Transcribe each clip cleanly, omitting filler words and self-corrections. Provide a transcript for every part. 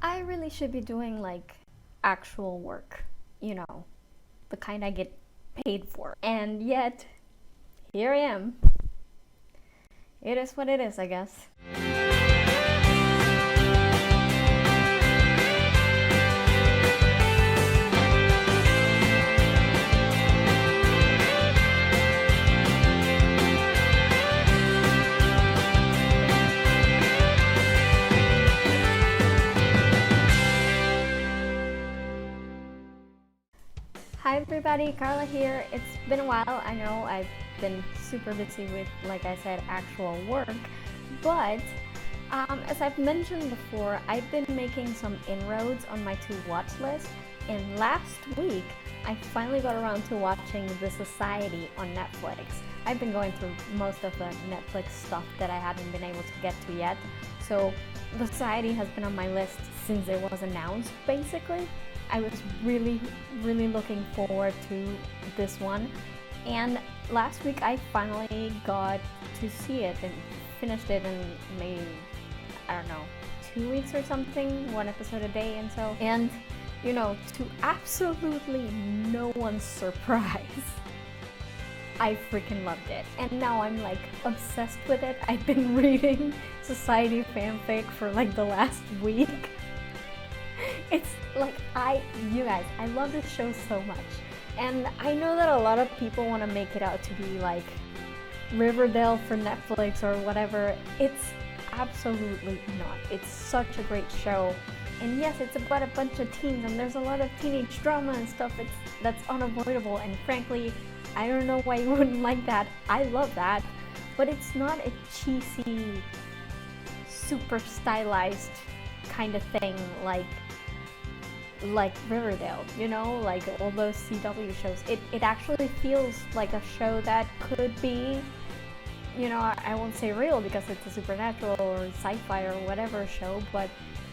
I really should be doing like actual work, you know, the kind I get paid for. And yet, here I am. It is what it is, I guess. Hi everybody, Carla here. It's been a while. I know I've been super busy with, like I said, actual work, but as I've mentioned before, I've been making some inroads on my to-watch list, and last week I finally got around to watching The Society on Netflix. I've been going through most of the Netflix stuff that I haven't been able to get to yet, so The Society has been on my list since it was announced, basically. I was really looking forward to this one, and last week I finally got to see it and finished it in maybe, I don't know, 2 weeks or something, one episode a day and so. And you know, to absolutely no one's surprise, I freaking loved it. And now I'm like obsessed with it. I've been reading Society fanfic for like the last week. It's like, you guys, I love this show so much. And I know that a lot of people want to make it out to be like Riverdale for Netflix or whatever. It's absolutely not. It's such a great show. And yes, it's about a bunch of teens and there's a lot of teenage drama and stuff that's unavoidable. And frankly, I don't know why you wouldn't like that. I love that. But it's not a cheesy, super stylized kind of thing like Riverdale, you know, like all those CW shows. It actually feels like a show that could be, you know, I won't say real because it's a supernatural or sci-fi or whatever show, but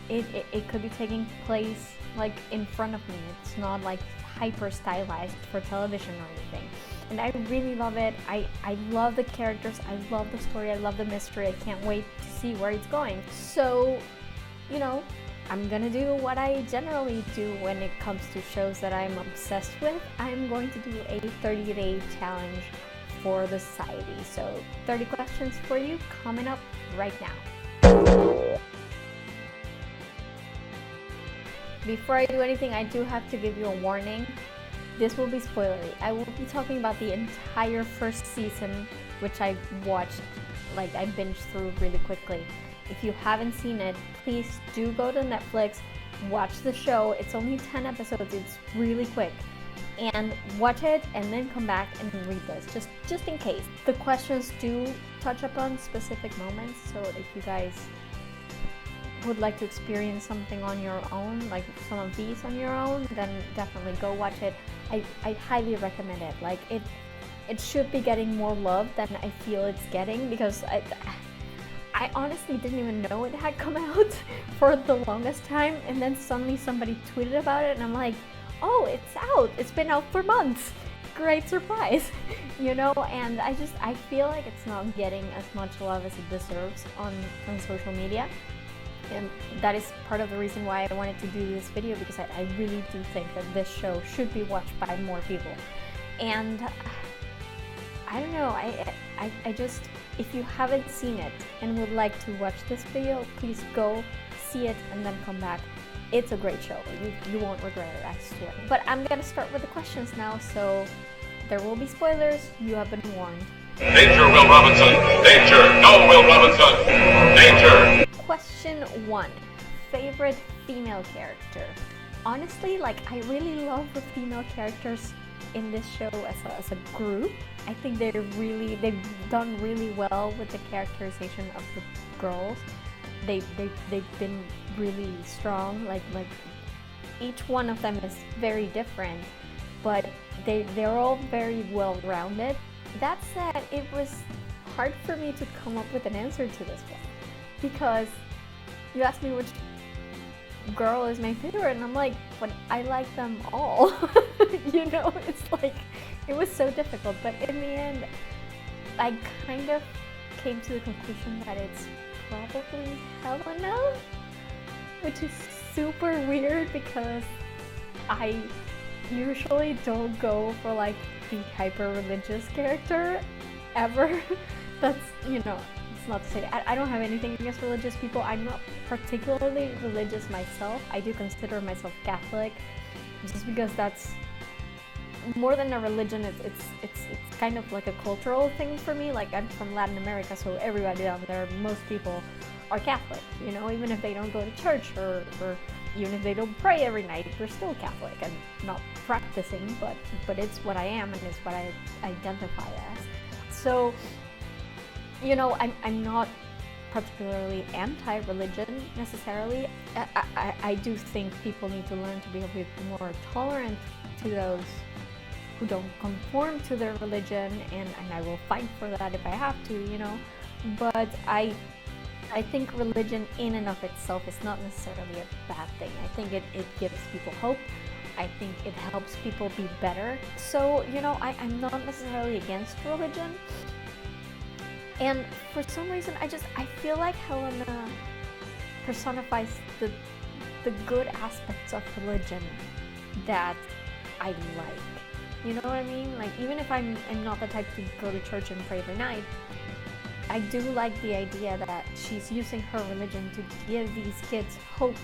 it could be taking place like in front of me. It's not like hyper stylized for television or anything. And I really love it. I love the characters, I love the story, I love the mystery. I can't wait to see where it's going. So, you know, I'm gonna do what I generally do when it comes to shows that I'm obsessed with. I'm going to do a 30-day challenge for the Society. So 30 questions for you coming up right now. Before I do anything, I do have to give you a warning. This will be spoilery. I will be talking about the entire first season, which I watched, like I binged through really quickly. If you haven't seen it, please do go to Netflix, watch the show. It's only 10 episodes, it's really quick. And watch it and then come back and read this, just in case. The questions do touch upon specific moments, so if you guys would like to experience something on your own, like some of these on your own, then definitely go watch it. I highly recommend it. Like it should be getting more love than I feel it's getting, because I honestly didn't even know it had come out for the longest time, and then suddenly somebody tweeted about it and I'm like, oh, it's out, it's been out for months, great surprise. You know, and I feel like it's not getting as much love as it deserves on social media, and that is part of the reason why I wanted to do this video, because I really do think that this show should be watched by more people. And I don't know, I just, if you haven't seen it and would like to watch this video, please go see it and then come back. It's a great show. You won't regret it, I swear. But I'm gonna start with the questions now, so there will be spoilers. You have been warned. Danger, Will Robinson! Danger! No, Will Robinson! Danger! Question 1. Favorite female character? Honestly, like, I really love the female characters in this show as a group. I think they've done really well with the characterization of the girls. They've been really strong. Like each one of them is very different, but they're all very well rounded. That said, it was hard for me to come up with an answer to this one, because you asked me which girl is my favorite, and I'm like, but I like them all. You know, it's like, it was so difficult, but in the end, I kind of came to the conclusion that it's probably Helena, which is super weird because I usually don't go for like the hyper-religious character ever. That's, it's not to say, I don't have anything against religious people. I'm not particularly religious myself. I do consider myself Catholic, just because that's more than a religion. It's kind of like a cultural thing for me. Like, I'm from Latin America, so everybody down there, most people are Catholic, even if they don't go to church or even if they don't pray every night, they're still Catholic and not practicing, but it's what I am and it's what I identify as. So, I'm not particularly anti-religion necessarily. I do think people need to learn to be a bit more tolerant to those who don't conform to their religion, and I will fight for that if I have to, But I think religion in and of itself is not necessarily a bad thing. I think it gives people hope. I think it helps people be better. So, I'm not necessarily against religion. And for some reason, I feel like Helena personifies the good aspects of religion that I like. You know what I mean? Like, even if I'm not the type to go to church and pray every night, I do like the idea that she's using her religion to give these kids hope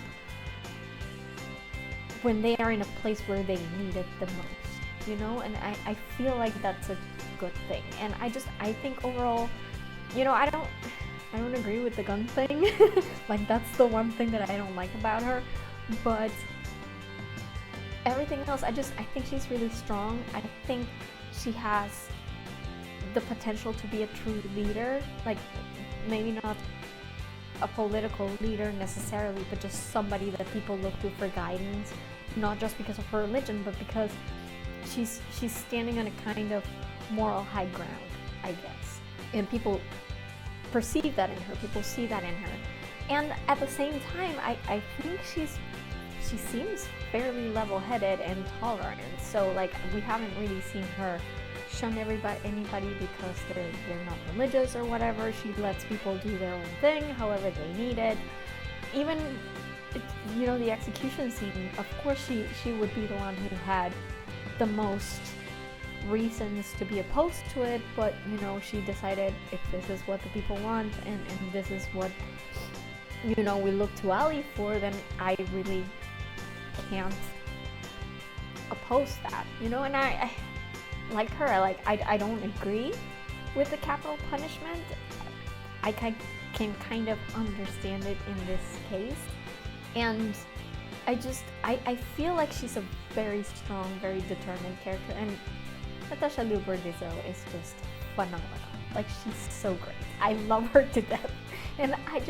when they are in a place where they need it the most, and I feel like that's a good thing. And I think overall, I don't agree with the gun thing. Like, that's the one thing that I don't like about her, but everything else, I think she's really strong. I think she has the potential to be a true leader, like maybe not a political leader necessarily, but just somebody that people look to for guidance, not just because of her religion, but because she's standing on a kind of moral high ground, I guess. And people perceive that in her, people see that in her. And at the same time, I think she seems fairly level-headed and tolerant. So, like, we haven't really seen her shun anybody because they're not religious or whatever. She lets people do their own thing however they need it. Even the execution scene, of course she would be the one who had the most reasons to be opposed to it, but she decided, if this is what the people want and this is what we look to Ali for, then I really can't oppose that, and I like her. I don't agree with the capital punishment. I can kind of understand it in this case, and I feel like she's a very strong, very determined character, and Natasha Luberdizo is just phenomenal. Like, she's so great. I love her to death, and I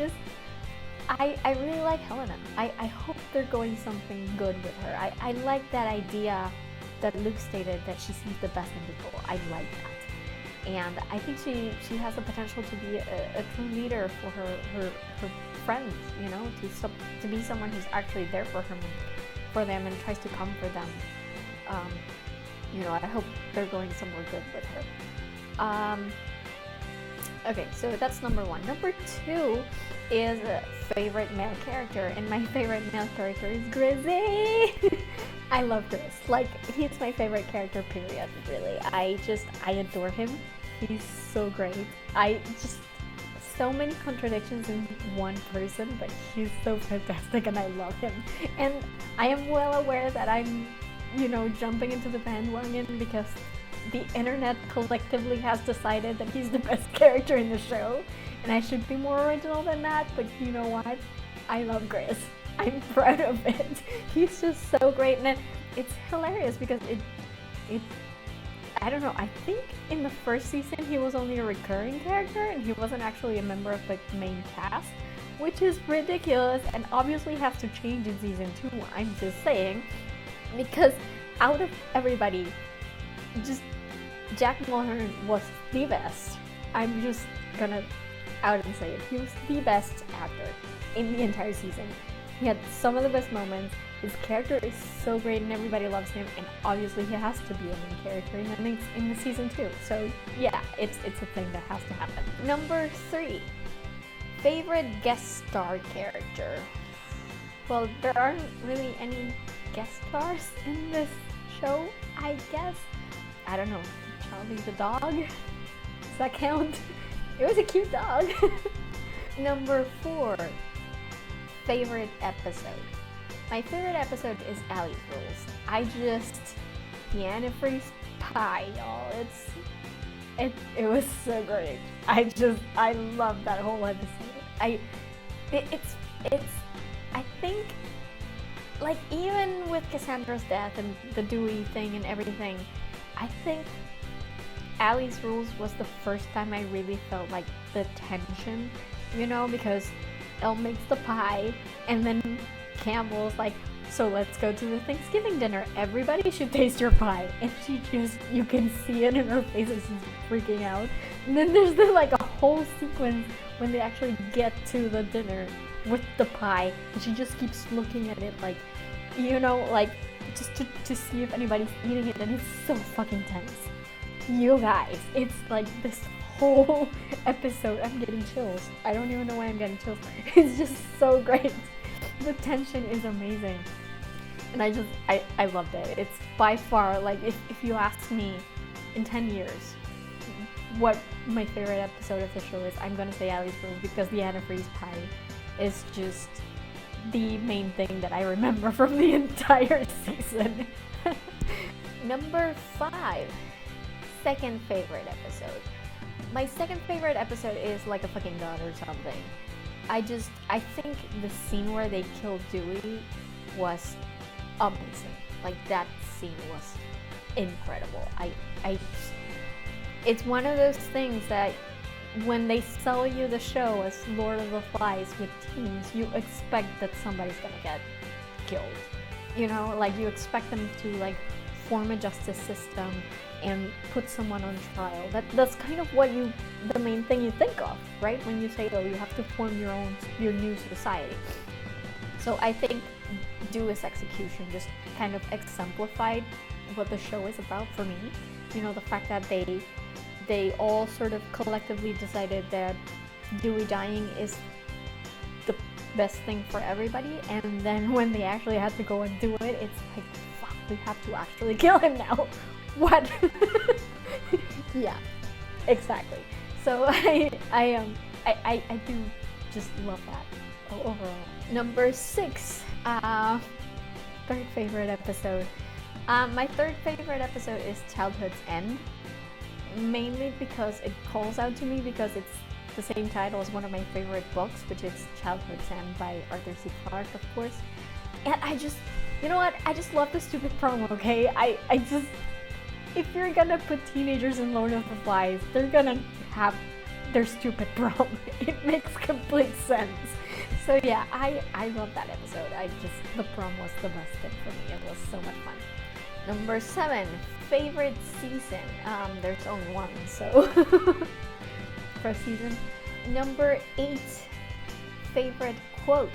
really like Helena. I hope they're going something good with her. I like that idea that Luke stated, that she sees the best in people. I like that. And I think she has the potential to be a true leader for her friends, to be someone who's actually there for them and tries to comfort them. I hope they're going somewhere good with her. Okay, so that's number one. Number two is favorite male character, and my favorite male character is Grizzy. I love Grizz. Like, he's my favorite character, period, really. I adore him. He's so great. So many contradictions in one person, but he's so fantastic and I love him. And I am well aware that I'm, jumping into the bandwagon because the internet collectively has decided that he's the best character in the show, and I should be more original than that, but you know what? I love Grizz. I'm proud of it. He's just so great, and it's hilarious because I don't know, I think in the first season he was only a recurring character and he wasn't actually a member of the main cast, which is ridiculous and obviously has to change in season 2, I'm just saying, because out of everybody, just Jack Mulhern was the best. I'm just gonna out and say it. He was the best actor in the entire season. He had some of the best moments. His character is so great and everybody loves him, and obviously he has to be a main character in the season 2. So yeah, it's a thing that has to happen. Number 3, favorite guest star character. well, there aren't really any guest stars in this show, I guess. I don't know, Charlie the dog? Does that count? It was a cute dog. Number 4, favorite episode. My favorite episode is Allie's Rules. The antifreeze pie, y'all. It was so great. I love that whole episode. I think, like, even with Cassandra's death and the Dewey thing and everything, I think Allie's Rules was the first time I really felt like the tension, because Elle makes the pie and then Campbell's like, so let's go to the Thanksgiving dinner. Everybody should taste your pie. And you can see it in her face as she's freaking out. And then there's a whole sequence when they actually get to the dinner with the pie. And she just keeps looking at it just to see if anybody's eating it. And it's so fucking tense. You guys, it's like this whole episode. I'm getting chills. I don't even know why I'm getting chills. It's just so great. The tension is amazing. And I loved it. It's by far, like, if you ask me in 10 years what my favorite episode of the show is, I'm gonna say Allie's Rules, because the antifreeze pie is just the main thing that I remember from the entire season. Number 5, second favorite episode. My second favorite episode is Like a Fucking God or something. I think the scene where they killed Dewey was amazing. Like, that scene was incredible. It's one of those things that when they sell you the show as Lord of the Flies with teams, you expect that somebody's gonna get killed. Like, you expect them to form a justice system and put someone on trial. That's kind of the main thing you think of, right? When you say, oh, you have to form your new society. So I think Dewey's execution just kind of exemplified what the show is about for me. The fact that they all sort of collectively decided that Dewey dying is the best thing for everybody, and then when they actually had to go and do it, it's like, fuck, we have to actually kill him now. What? Yeah, exactly. So I do just love that overall. Number 6, third favorite episode. My third favorite episode is Childhood's End, mainly because it calls out to me because it's the same title as one of my favorite books, which is Childhood's End by Arthur C. Clarke, of course. And I just love the stupid promo, okay? If you're gonna put teenagers in Lord of the Flies, they're gonna have their stupid prom. It makes complete sense. So yeah, I love that episode. The prom was the best thing for me. It was so much fun. Number 7, favorite season. There's only one, so first season. Number 8, favorite quote.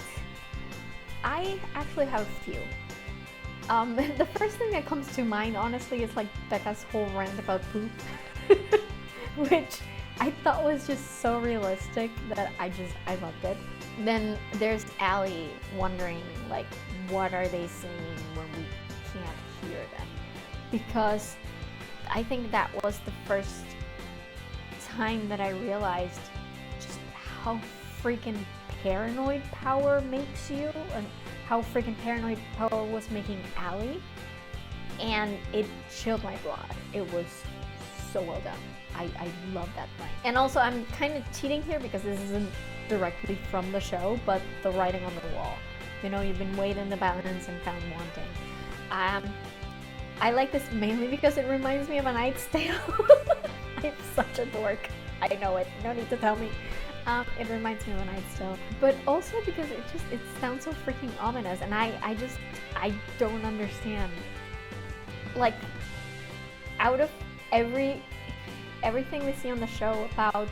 I actually have a few. The first thing that comes to mind, honestly, is Becca's whole rant about poop, which I thought was just so realistic that I loved it. Then there's Allie wondering, what are they saying when we can't hear them? Because I think that was the first time that I realized just how freaking paranoid Power makes you, and how freaking paranoid Power was making Allie, and it chilled my blood. It was so well done. I love that line. And also, I'm kind of cheating here because this isn't directly from the show, but the writing on the wall. You've been weighed in the balance and found wanting. I like this mainly because it reminds me of A Knight's Tale. I'm such a dork. I know it. No need to tell me. It reminds me of A Knight's Tale. But also because it sounds so freaking ominous, and I don't understand. Out of everything we see on the show about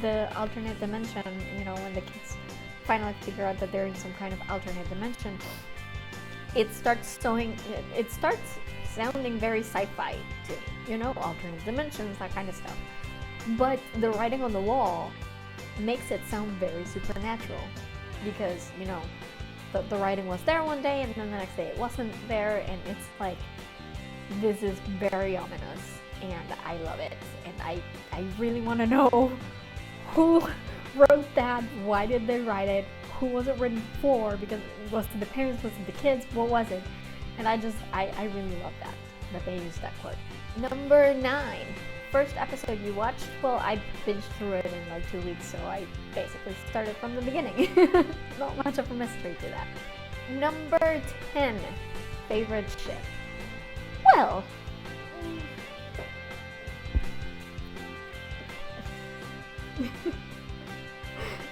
the alternate dimension, when the kids finally figure out that they're in some kind of alternate dimension, it starts sounding very sci-fi to me, alternate dimensions, that kind of stuff. But the writing on the wall makes it sound very supernatural, because, the writing was there one day, and then the next day it wasn't there, and it's like, this is very ominous, and I love it, and I really want to know who wrote that, why did they write it, who was it written for, because was it the parents, was it the kids, what was it? And I really love that they used that quote. Number 9, first episode you watched. Well, I binged through it in like 2 weeks, so I basically started from the beginning. Not much of a mystery to that. Number 10, favorite ship. Well,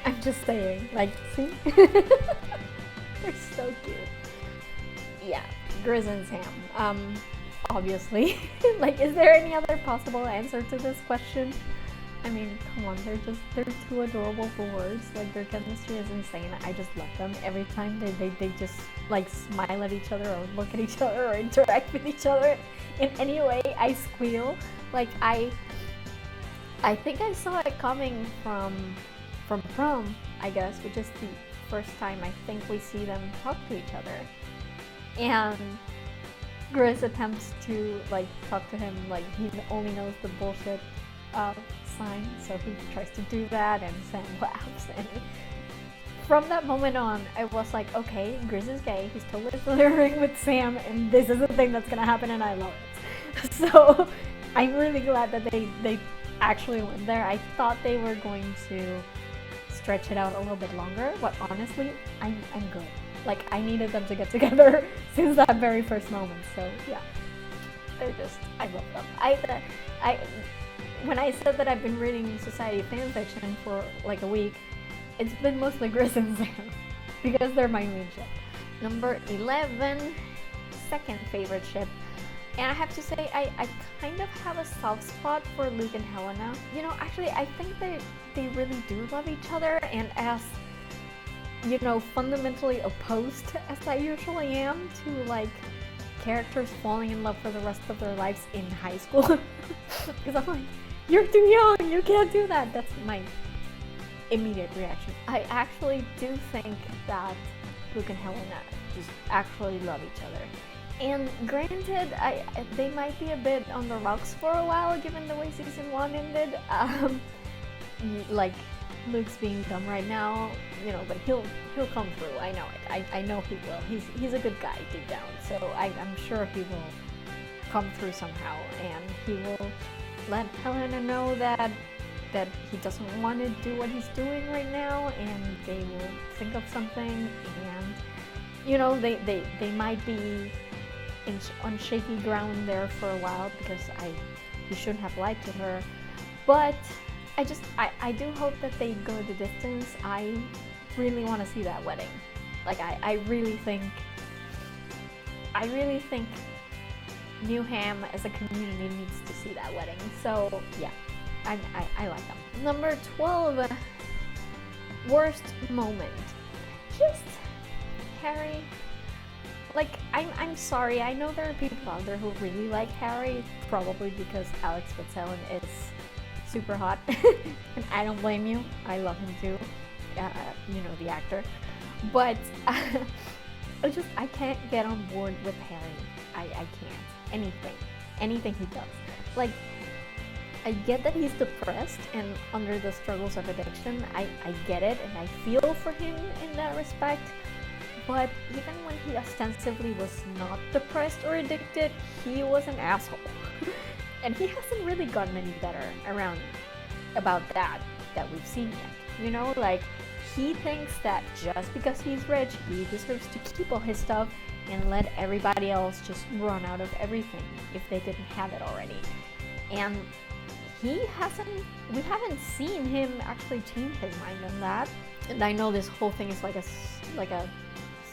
I'm just saying, like, see? They're so cute. Yeah, Grizz and Sam. Obviously. Like, is there any other possible answer to this question? I mean, come on, they're too adorable for words. Like, their chemistry is insane. I just love them. Every time they just, like, smile at each other or look at each other or interact with each other in any way, I squeal. Like, I think I saw it coming from prom, I guess, which is the first time I think we see them talk to each other. And Grizz attempts to, like, talk to him, like, he only knows the bullshit sign, so he tries to do that, and Sam laughs. And from that moment on, I was like, okay, Grizz is gay, he's totally flirting with Sam, and this is the thing that's gonna happen, and I love it. So I'm really glad that they actually went there. I thought they were going to stretch it out a little bit longer, but honestly, I'm good. Like, I needed them to get together since that very first moment. So yeah, I love them. When I said that I've been reading Society fanfiction for like a week, it's been mostly Grizz and Sam because they're my main ship. Number 11, second favorite ship. And I have to say, I kind of have a soft spot for Luke and Helena. You know, actually, I think they really do love each other, and as, you know, fundamentally opposed as I usually am to, like, characters falling in love for the rest of their lives in high school. Because I'm like, you're too young, you can't do that. That's my immediate reaction. I actually do think that Luke and Helena just actually love each other. And granted, they might be a bit on the rocks for a while, given the way season 1 ended. Like, Luke's being dumb right now, you know, but he'll come through. I know it. I know he will. He's a good guy deep down, so I'm sure he will come through somehow, and he will let Helena know that he doesn't want to do what he's doing right now, and they will think of something, and, you know, they might be on shaky ground there for a while, because he shouldn't have lied to her, but I do hope that they go the distance. I really want to see that wedding. Like, I really think Newham as a community needs to see that wedding. So yeah, I like them. Number 12, worst moment. Just Harry. Like, I'm sorry, I know there are people out there who really like Harry, probably because Alex Fitzellen is super hot, and I don't blame you. I love him too, you know, the actor. But I can't get on board with Harry. I can't. Anything he does. Like, I get that he's depressed and under the struggles of addiction. I get it, and I feel for him in that respect. But even when he ostensibly was not depressed or addicted, he was an asshole. And he hasn't really gotten any better around about that we've seen yet. You know, like, he thinks that just because he's rich, he deserves to keep all his stuff and let everybody else just run out of everything if they didn't have it already. And we haven't seen him actually change his mind on that. And I know this whole thing is like a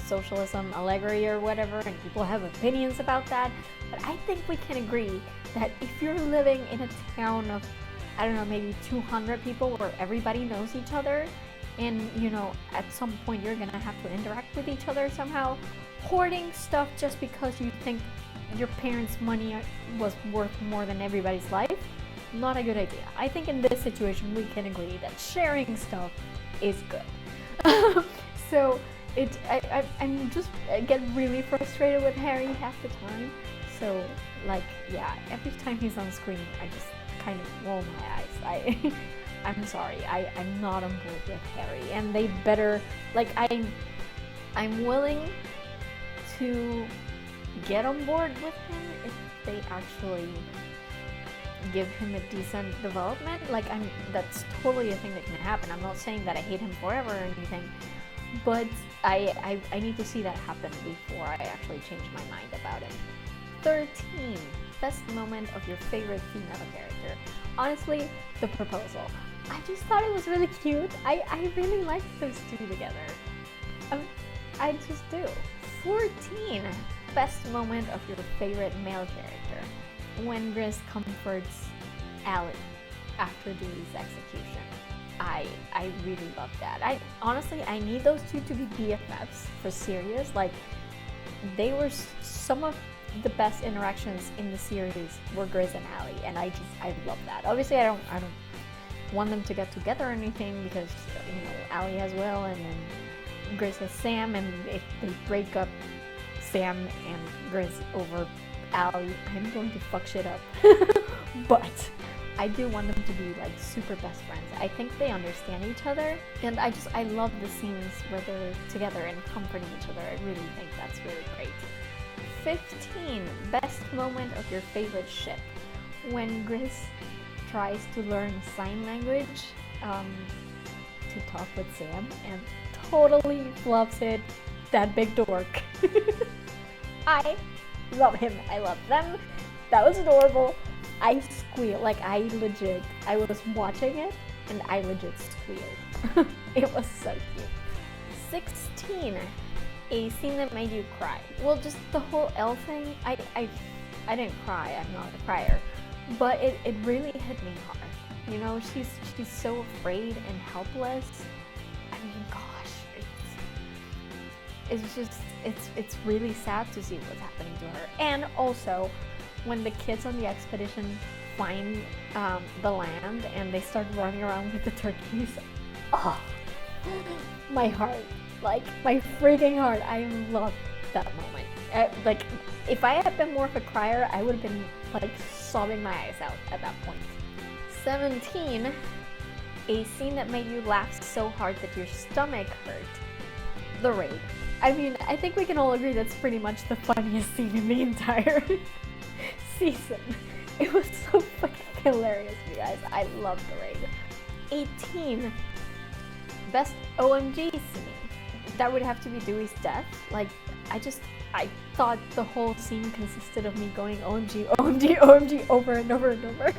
socialism allegory or whatever, and people have opinions about that, but I think we can agree that if you're living in a town of, I don't know, maybe 200 people where everybody knows each other, and, you know, at some point you're gonna have to interact with each other somehow, hoarding stuff just because you think your parents' money was worth more than everybody's life, not a good idea. I think in this situation we can agree that sharing stuff is good. So I'm just, I get really frustrated with Harry half the time. So, like, yeah, every time he's on screen, I just kind of roll my eyes. I'm sorry, I'm not on board with Harry, and they better, like, I'm willing to get on board with him if they actually give him a decent development. Like, that's totally a thing that can happen. I'm not saying that I hate him forever or anything, but I need to see that happen before I actually change my mind about him. 13. Best moment of your favorite female character. Honestly, the proposal. I just thought it was really cute. I really like those two together. I just do. 14. Best moment of your favorite male character. When Gris comforts Allie after Dewey's execution. I really love that. Honestly, I need those two to be BFFs for serious. Like, they were some of the best interactions in the series were Gris and Allie, and I love that. Obviously, I don't want them to get together or anything, because, you know, Allie has Will, and then Gris has Sam, and if they break up Sam and Gris over Allie, I'm going to fuck shit up. But I do want them to be like super best friends. I think they understand each other, and I love the scenes where they're together and comforting each other. I really think that's really great. 15. Best moment of your favorite ship. When Gris tries to learn sign language to talk with Sam and totally loves it. That big dork. I love him. I love them. That was adorable. I squealed. Like, I was watching it and I legit squealed. It was so cute. 16. A scene that made you cry. Well, just the whole Elle thing, I didn't cry. I'm not a crier. But it really hit me hard. You know, she's so afraid and helpless. I mean, gosh, it's really sad to see what's happening to her. And also, when the kids on the expedition find the land and they start running around with the turkeys, oh, my heart, like my freaking heart. I love that moment. Like, if I had been more of a crier, I would have been like sobbing my eyes out at that point. 17. A scene that made you laugh so hard that your stomach hurt. The raid. I mean, I think we can all agree that's pretty much the funniest scene in the entire season. It was so fucking hilarious, you guys. I love the raid. 18. Best OMG scene. That would have to be Dewey's death. Like, I thought the whole scene consisted of me going OMG, OMG, OMG over and over and over.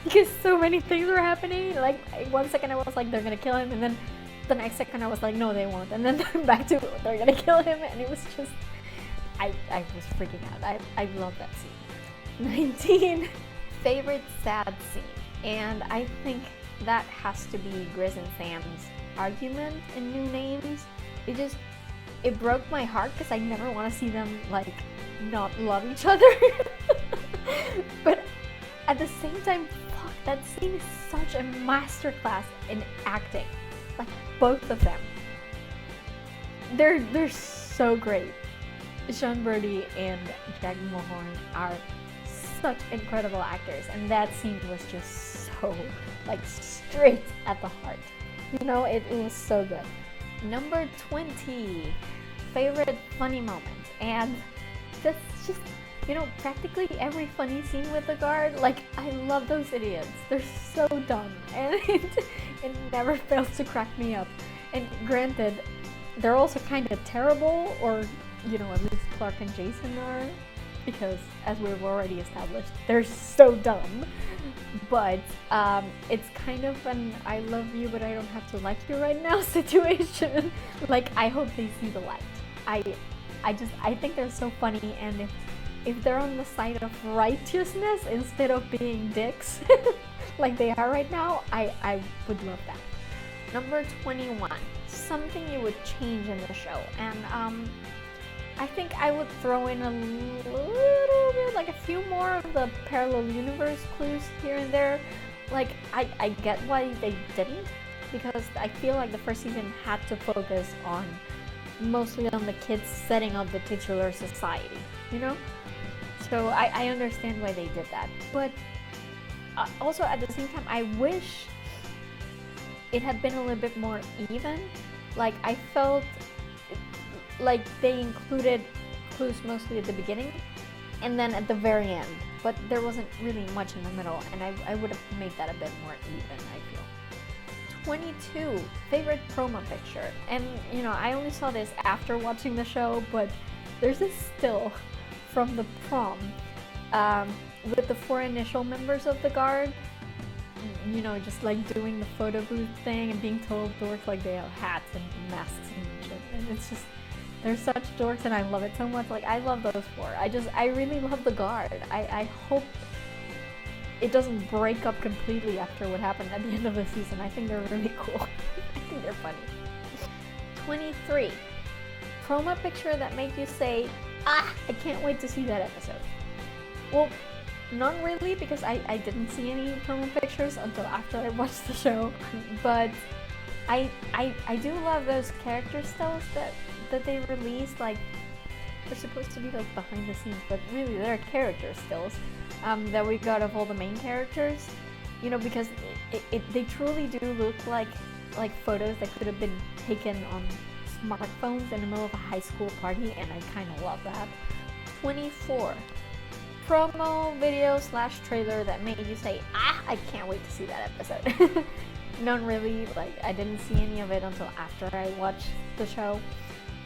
Because so many things were happening. Like, 1 second I was like, they're gonna kill him, and then the next second I was like, no, they won't. And then back to, they're gonna kill him, and it was just, I was freaking out. I love that scene. 19. Favorite sad scene. And I think that has to be Gris and Sam's argument in New Names. It broke my heart because I never want to see them, like, not love each other. But at the same time, fuck, that scene is such a masterclass in acting. Like, both of them. They're so great. Sean Brody and Jack Mulholland are such incredible actors, and that scene was just so, like, straight at the heart. You know, it was so good. Number 20. Favorite funny moment. And that's just, you know, practically every funny scene with the guard. Like, I love those idiots. They're so dumb, and it never fails to crack me up. And granted, they're also kind of terrible, or, you know, at least Clark and Jason are, because as we've already established, they're so dumb. But it's kind of an I love you but I don't have to like you right now situation. Like, I hope they see the light. I think they're so funny, and if they're on the side of righteousness instead of being dicks like they are right now, I would love that. Number 21. Something you would change in the show. And I think I would throw in a little bit, like a few more of the parallel universe clues here and there. Like, I get why they didn't, because I feel like the first season had to focus on mostly on the kids setting up the titular society, you know? So I understand why they did that. But also at the same time, I wish it had been a little bit more even. Like, I felt like they included clues mostly at the beginning and then at the very end, but there wasn't really much in the middle, and I would have made that a bit more even, I feel. 22, favorite promo picture. And you know, I only saw this after watching the show, but there's this still from the prom with the 4 initial members of the guard, you know, just like doing the photo booth thing and being told dorks like they have hats and masks and shit, and it's just, they're such dorks and I love it so much. Like, I love those 4. I really love the guard. I hope it doesn't break up completely after what happened at the end of the season. I think they're really cool. I think they're funny. 23, promo picture that made you say, I can't wait to see that episode. Well, not really, because I didn't see any promo pictures until after I watched the show, but I do love those character stills that they released. Like, they're supposed to be like behind the scenes, but really they're character stills that we got of all the main characters, you know, because they truly do look like photos that could have been taken on smartphones in the middle of a high school party, and I kind of love that. 24, promo video / trailer that made you say, I can't wait to see that episode. None really. Like, I didn't see any of it until after I watched the show,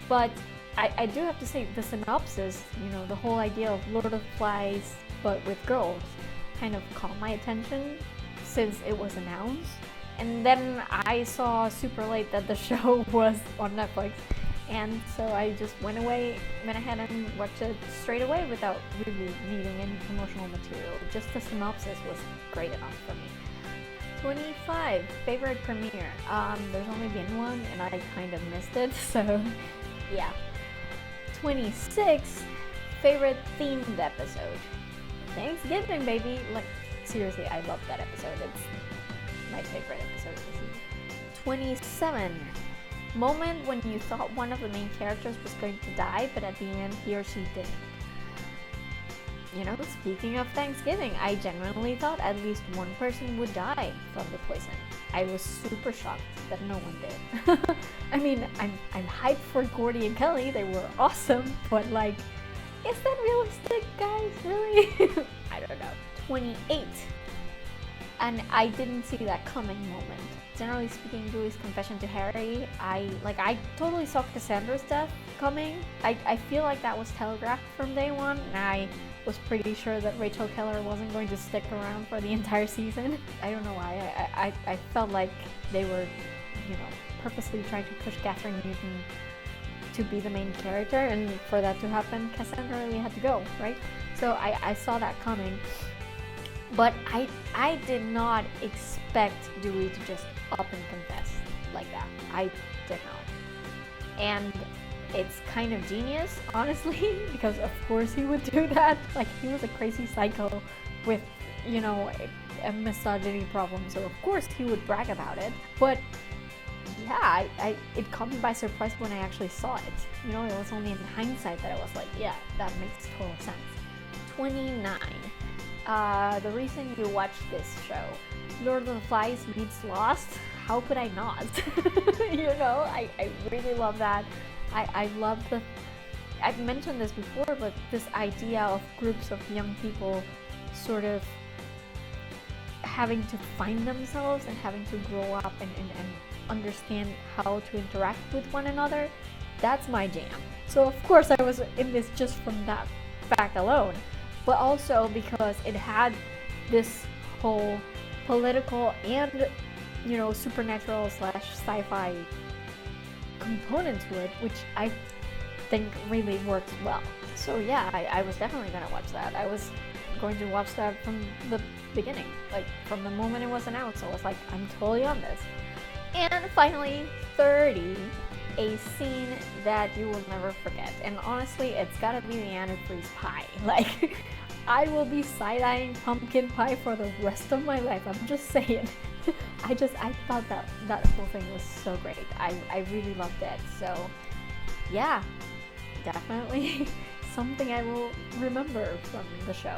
but I do have to say the synopsis, you know, the whole idea of Lord of the Flies but with girls, kind of caught my attention since it was announced. And then I saw super late that the show was on Netflix, and so I just went ahead and watched it straight away without really needing any promotional material. Just the synopsis was great enough for me. 25, favorite premiere. There's only been one and I kind of missed it, so yeah. 26, favorite themed episode. Thanksgiving, baby. Like, seriously, I love that episode. It's my favorite episode of the season. 27, moment when you thought one of the main characters was going to die, but at the end he or she didn't. You know, speaking of Thanksgiving, I genuinely thought at least one person would die from the poison. I was super shocked that no one did. I mean, I'm hyped for Gordy and Kelly. They were awesome, but like, is that realistic, guys? Really? I don't know. 28. And I didn't see that coming moment. Generally speaking, Dewey's confession to Harry, I totally saw Cassandra's death coming. I feel like that was telegraphed from day one, and I was pretty sure that Rachel Keller wasn't going to stick around for the entire season. I don't know why. I felt like they were, you know, purposely trying to push Catherine Newton to be the main character, and for that to happen, Cassandra really had to go, right? So I saw that coming. But I did not expect Dewey to just up and confess like that. I did not. And it's kind of genius, honestly, because of course he would do that. Like, he was a crazy psycho with, you know, a misogyny problem, so of course he would brag about it. But yeah, it caught me by surprise when I actually saw it. You know, it was only in hindsight that I was like, yeah, that makes total sense. 29. The reason you watch this show, Lord of the Flies meets Lost, how could I not? You know, I really love that. I love I've mentioned this before, but this idea of groups of young people sort of having to find themselves and having to grow up and understand how to interact with one another, that's my jam. So of course I was in this just from that fact alone, but also because it had this whole political and, you know, supernatural / sci-fi component to it, which I think really works well. So yeah, I was definitely gonna watch that. I was going to watch that from the beginning, like from the moment it was announced. I was like, I'm totally on this. And finally, 30, a scene that you will never forget. And honestly, it's gotta be the antifreeze pie. Like, I will be side-eyeing pumpkin pie for the rest of my life. I'm just saying. I thought that whole thing was so great. I really loved it. So yeah, definitely something I will remember from the show,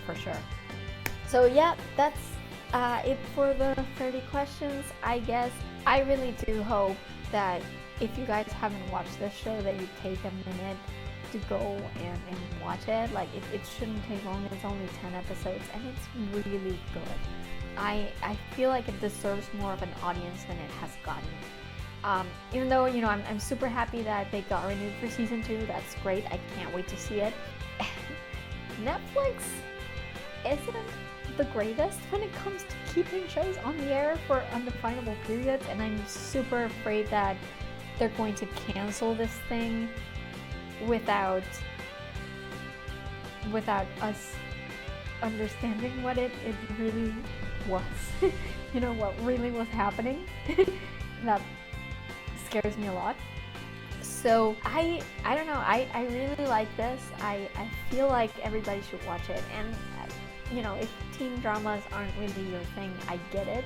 for sure. So yeah, that's it for the 30 questions, I guess. I really do hope that if you guys haven't watched this show, that you take a minute to go and watch it. Like, it shouldn't take long. It's only 10 episodes, and it's really good. I feel like it deserves more of an audience than it has gotten. Even though, I'm super happy that they got renewed for season 2. That's great. I can't wait to see it. Netflix isn't the greatest when it comes to keeping shows on the air for undefinable periods, and I'm super afraid that they're going to cancel this thing without us understanding what it really was. What really was happening. That scares me a lot. So I don't know, I really like this. I feel like everybody should watch it, and if teen dramas aren't really your thing, I get it.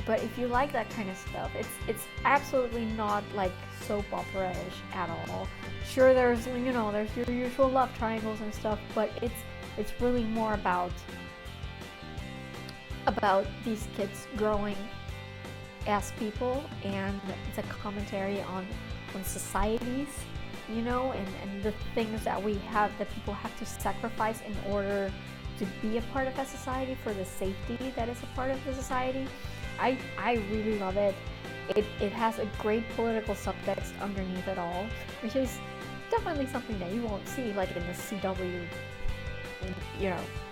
But if you like that kind of stuff, it's absolutely not like soap opera-ish at all. Sure, there's your usual love triangles and stuff, but it's really more about these kids growing as people, and it's a commentary on societies, and the things that people have to sacrifice in order to be a part of a society, for the safety that is a part of the society. I really love it. It has a great political subtext underneath it all, which is definitely something that you won't see like in the CW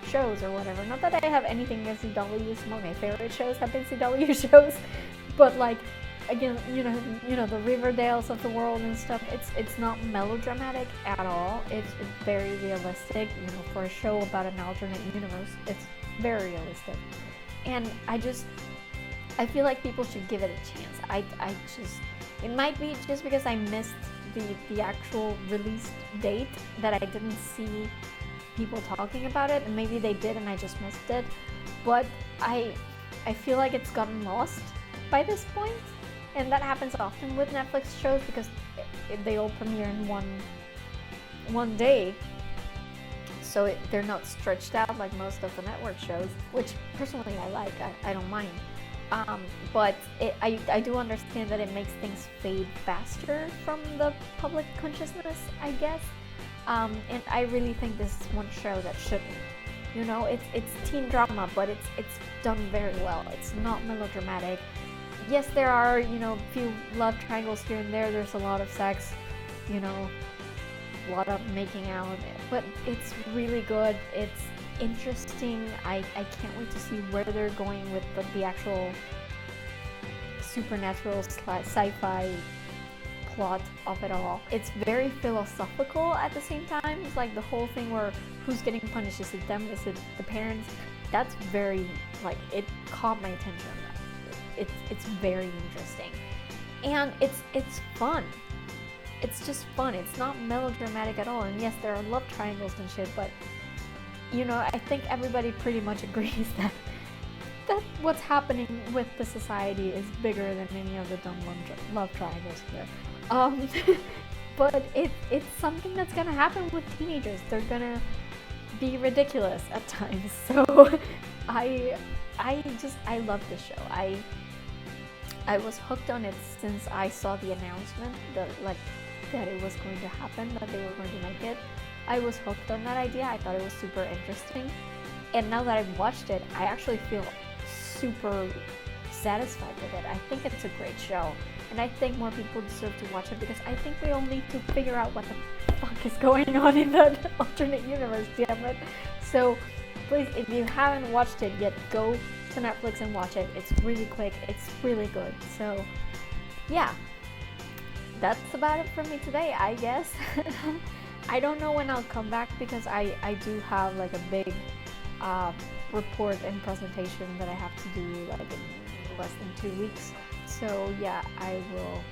shows or whatever. Not that I have anything against CW. Some of my favorite shows have been CW shows, but like, again, the Riverdales of the world and stuff, it's not melodramatic at all. It's very realistic. For a show about an alternate universe, it's very realistic. And I feel like people should give it a chance. It might be just because I missed the actual release date that I didn't see people talking about it, and maybe they did and I just missed it. But I feel like it's gotten lost by this point. And that happens often with Netflix shows, because they all premiere in one day, so they're not stretched out like most of the network shows, which personally I like. I don't mind. But I do understand that it makes things fade faster from the public consciousness, I guess. And I really think this is one show that shouldn't. It's teen drama, but it's done very well. It's not melodramatic. Yes, there are, few love triangles here and there. There's a lot of sex, a lot of making out, but it's really good. It's interesting. I can't wait to see where they're going with the actual supernatural sci-fi plot of it all. It's very philosophical at the same time. It's like the whole thing where who's getting punished? Is it them? Is it the parents? That's very, it caught my attention. It's very interesting, and it's fun. It's just fun. It's not melodramatic at all. And yes, there are love triangles and shit, but I think everybody pretty much agrees that what's happening with the society is bigger than any of the dumb love triangles here. But it's something that's gonna happen with teenagers. They're gonna be ridiculous at times. So I love this show. I was hooked on it since I saw the announcement that it was going to happen, that they were going to make it. I was hooked on that idea. I thought it was super interesting. And now that I've watched it, I actually feel super satisfied with it. I think it's a great show. And I think more people deserve to watch it, because I think we all need to figure out what the fuck is going on in that alternate universe, damn it. So please, if you haven't watched it yet, go to Netflix and watch it. It's really quick. It's really good. So yeah, that's about it from me today, I guess. I don't know when I'll come back, because I do have like a big report and presentation that I have to do like in less than 2 weeks. So yeah, I will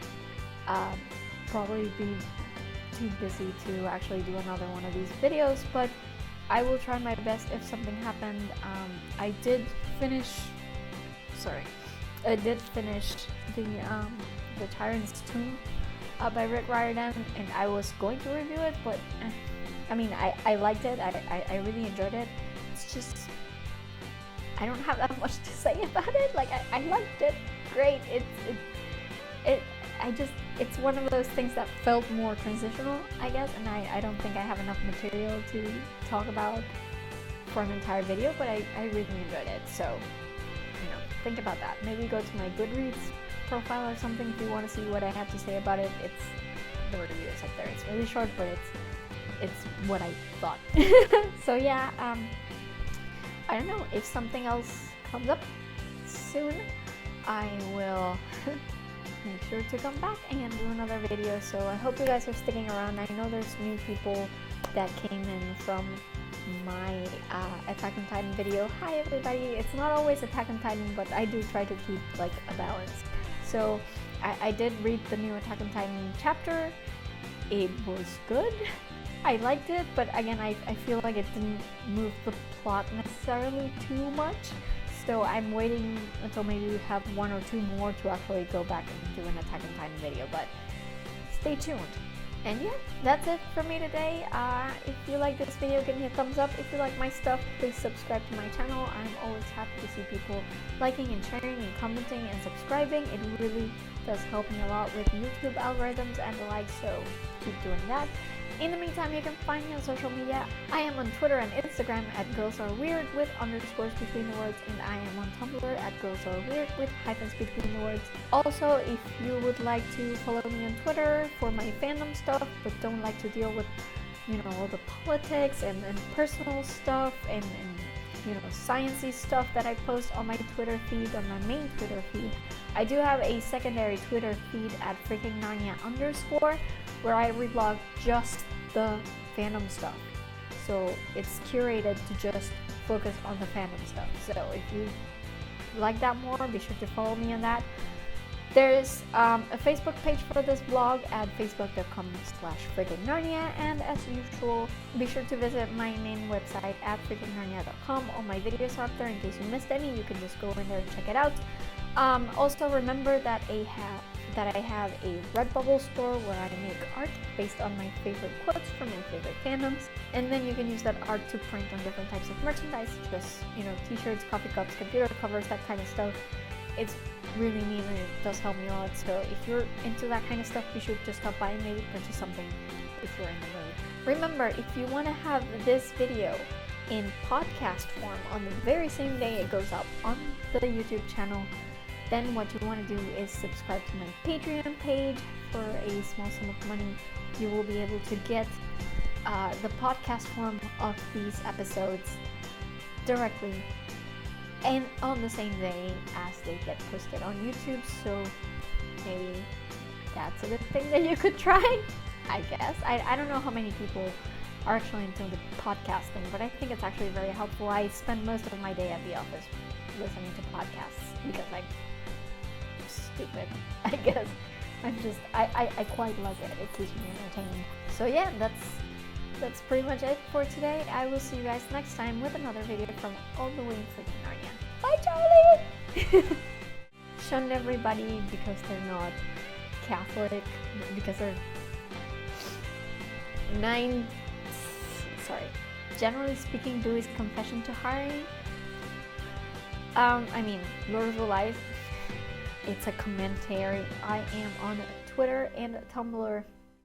probably be too busy to actually do another one of these videos, but I will try my best if something happened. I did finish the Tyrant's Tomb by Rick Riordan, and I was going to review it, but I mean, I liked it. I really enjoyed it. It's just, I don't have that much to say about it. Like, I liked it. Great. It's one of those things that felt more transitional, I guess, and I don't think I have enough material to talk about for an entire video, but I really enjoyed it. So, think about that. Maybe go to my Goodreads profile or something if you want to see what I have to say about it. The review is up there. It's really short, but it's what I thought. So yeah, I don't know, if something else comes up soon, I will make sure to come back and do another video. So I hope you guys are sticking around. I know there's new people that came in from my Attack on Titan video. Hi everybody. It's not always Attack on Titan, but I do try to keep like a balance. So I did read the new Attack on Titan chapter. It was good. I liked it, but again, I feel like it didn't move the plot necessarily too much. So I'm waiting until maybe we have one or two more to actually go back and do an Attack on Titan video, but stay tuned. And yeah, that's it for me today. If you like this video, give me a thumbs up. If you like my stuff, please subscribe to my channel. I'm always happy to see people liking and sharing and commenting and subscribing. It really does help me a lot with YouTube algorithms and the like, so keep doing that. In the meantime, you can find me on social media. I am on Twitter and Instagram at girlsareweird with underscores between the words, and I am on Tumblr at girlsareweird with hyphens between the words. Also, if you would like to follow me on Twitter for my fandom stuff, but don't like to deal with, all the politics and personal stuff and sciencey stuff that I post on my Twitter feed, on my main Twitter feed, I do have a secondary Twitter feed at FreakingNarnia_, where I reblog just the fandom stuff. So it's curated to just focus on the fandom stuff. So if you like that more, be sure to follow me on that. There's a Facebook page for this blog at facebook.com/FreakingNarnia, and as usual, be sure to visit my main website at FreakingNarnia.com. All my videos are up there in case you missed any. You can just go in there and check it out. Also remember that I have a Redbubble store where I make art based on my favorite quotes from my favorite fandoms, and then you can use that art to print on different types of merchandise, just t-shirts, coffee cups, computer covers, that kind of stuff. It's really neat and it does help me a lot. So if you're into that kind of stuff, you should just stop by and maybe purchase something if you're in the mood. Remember, if you want to have this video in podcast form on the very same day it goes up on the YouTube channel, then what you want to do is subscribe to my Patreon page. For a small sum of money, you will be able to get the podcast form of these episodes directly and on the same day as they get posted on YouTube. So maybe that's a good thing that you could try, I guess. I don't know how many people are actually into the podcasting, but I think it's actually very helpful. I spend most of my day at the office listening to podcasts because I'm stupid, I guess. I quite like it. It keeps me entertained. So yeah, that's pretty much it for today. I will see you guys next time with another video from all the way in freaking Narnia. Bye, Charlie! Shun everybody because they're not Catholic, because they're generally speaking, Dewey's Confession to Harry. Lord of the Lies. It's a commentary. I am on Twitter and Tumblr